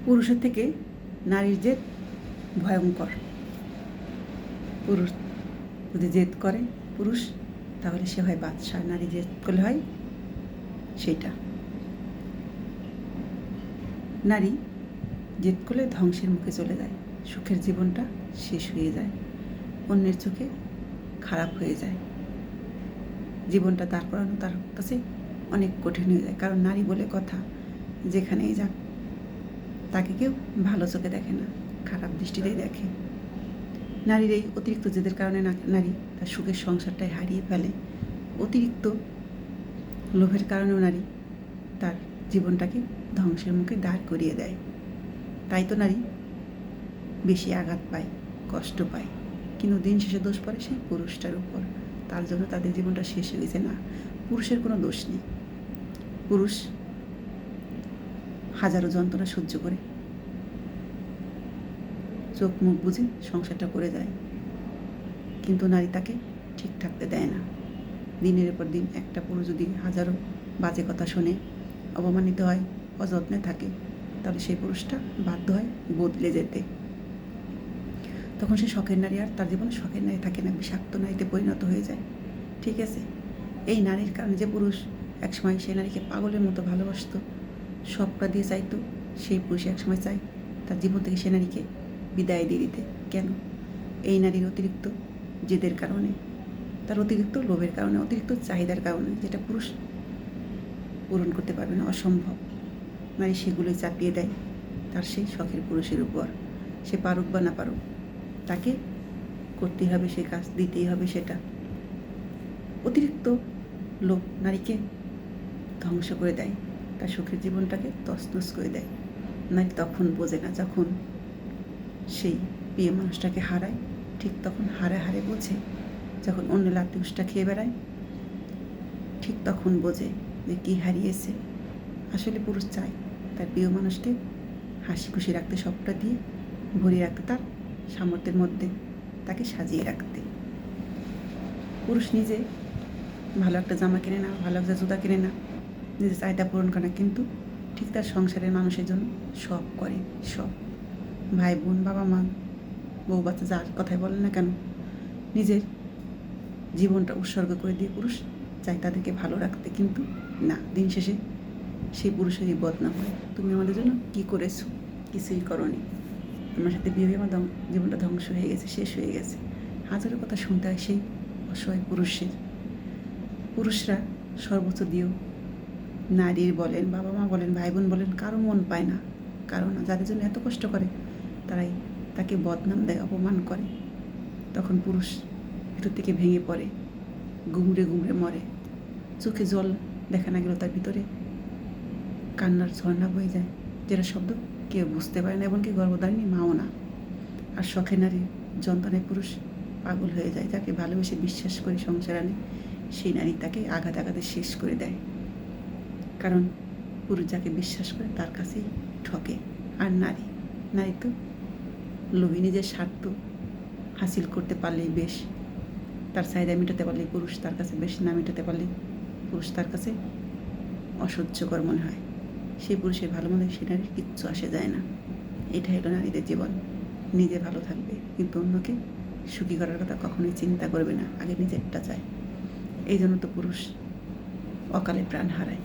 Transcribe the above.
পুরুষের থেকে নারীর জেদ ভয়ঙ্কর। পুরুষ যদি জেদ করে পুরুষ, তাহলে সে হয় বাদশা। নারী জেদ করলে হয় সেটা। নারী জেদ করলে ধ্বংসের মুখে চলে যায়, সুখের জীবনটা শেষ হয়ে যায়, অন্যের চোখে খারাপ হয়ে যায়, জীবনটা দাঁড় করানো তার কাছে অনেক কঠিন হয়ে যায়। কারণ নারী বলে কথা, যেখানেই যাক তাকে কেউ ভালো চোখে দেখে না, খারাপ দৃষ্টিতেই দেখে। নারীর এই অতিরিক্ত জেদের কারণে নারী তার সুখের সংসারটাই হারিয়ে ফেলে। অতিরিক্ত লোভের কারণেও নারী তার জীবনটাকে ধ্বংসের মুখে দাঁড় করিয়ে দেয়। তাই তো নারী বেশি আঘাত পায়, কষ্ট পায়, কিন্তু দিন শেষে দোষ পড়ে সেই পুরুষটার উপর। তার জন্য তাদের জীবনটা শেষ হয়েছে। না, পুরুষের কোনো দোষ নেই। পুরুষ হাজারো যন্ত্রণা সহ্য করে চোখ মুখ বুঝে সংসারটা করে যায়, কিন্তু নারী তাকে ঠিক থাকতে দেয় না। দিনের পর দিন একটা পুরুষ যদি হাজারো বাজে কথা শোনে, অপমানিত হয়, অযত্নে থাকে, তাহলে সেই পুরুষটা বাধ্য হয় বদলে যেতে। তখন সে শখের নারী আর তার জীবনে শখের নারী থাকে না, বিষাক্ত নারীতে পরিণত হয়ে যায়। ঠিক আছে, এই নারীর কারণে যে পুরুষ একসময় সেই নারীকে পাগলের মতো ভালোবাসত, সবটা দিয়ে চাইতো, সেই পুরুষ একসময় চায় তার জীবন থেকে সে নারীকে বিদায় দিয়ে দিতে। কেন? এই নারীর অতিরিক্ত জেদের কারণে, তার অতিরিক্ত লোভের কারণে, অতিরিক্ত চাহিদার কারণে, যেটা পুরুষ পূরণ করতে পারবে না, অসম্ভব। নারী সেগুলোই চাপিয়ে দেয় তার সেই শখের পুরুষের উপর। সে পারুক বা না পারুক, তাকে করতেই হবে, সে কাজ দিতেই হবে। সেটা অতিরিক্ত লোভ নারীকে ধ্বংস করে দেয়, তার সুখের জীবনটাকে তছনছ করে দেয়। নারী তখন বোঝে না, যখন সেই প্রিয় মানুষটাকে হারায়, ঠিক তখন হারে হারে বোঝে। যখন অন্য লাত্তি উষ্টা খেয়ে বেড়ায়, ঠিক তখন বোঝে যে কী হারিয়েছে। আসলে পুরুষ চায় তার প্রিয় মানুষকে হাসি খুশি রাখতে, সবটা দিয়ে ভরিয়ে রাখতে, তার সামর্থ্যের মধ্যে তাকে সাজিয়ে রাখতে। পুরুষ নিজে ভালো একটা জামা কিনে না, ভালো একটা জুতা কিনে না, নিজের চাহিদা পূরণ করে না, কিন্তু ঠিক তার সংসারের মানুষের জন্য সব করে। সব ভাই বোন, বাবা মা, বউ বাচ্চা, যার কথাই বলেন না কেন, নিজের জীবনটা উৎসর্গ করে দিয়ে পুরুষ চায় তাদেরকে ভালো রাখতে। কিন্তু না, দিন শেষে সেই পুরুষেরই বদনাম হয়। তুমি আমাদের জন্য কী করেছো? কিছুই করনি। আমার সাথে বিয়ে হয়ে আমার জীবনটা ধ্বংস হয়ে গেছে, শেষ হয়ে গেছে। হাজারো কথা শুনতে হয় সেই অসহায় পুরুষের। পুরুষরা সর্বোচ্চ দিয়েও নারীর বলেন, বাবা মা বলেন, ভাই বোন বলেন, কারো মন পায় না। কারণ যাদের জন্য এত কষ্ট করে, তারাই তাকে বদনাম দেয়, অপমান করে। তখন পুরুষ ভিতর থেকে ভেঙে পড়ে, গুমড়ে গুমড়ে মরে। চোখে জল দেখা না গেলেও তার ভিতরে কান্নার ঝর্ণা বয়ে যায়, যেটা শব্দ কেউ বুঝতে পারে না, এমনকি গর্ভধারিণী মাও না। আর শখের নারীর যন্ত্রণায় পুরুষ পাগল হয়ে যায়। যাকে ভালোবেসে বিশ্বাস করে সংসার আনে, সেই নারী তাকে আঘাত আঘাতে শেষ করে দেয়। কারণ পুরুষ যাকে বিশ্বাস করে তার কাছেই ঠকে। আর নারী তো লোভী, নিজের স্বার্থ হাসিল করতে পারলেই বেশ, তার চাহিদা মেটাতে পারলেই পুরুষ তার কাছে বেশ, না মেটাতে পারলে পুরুষ তার কাছে অসহ্যকর মনে হয়। সেই পুরুষের ভালো মনে সে নারীর কিচ্ছু আসে যায় না। এটাই হলো নারীদের জীবন। নিজে ভালো থাকবে, কিন্তু অন্যকে সুখী করার কথা কখনোই চিন্তা করবে না, আগে নিজেরটা চায়। এই জন্য তো পুরুষ অকালে প্রাণ হারায়।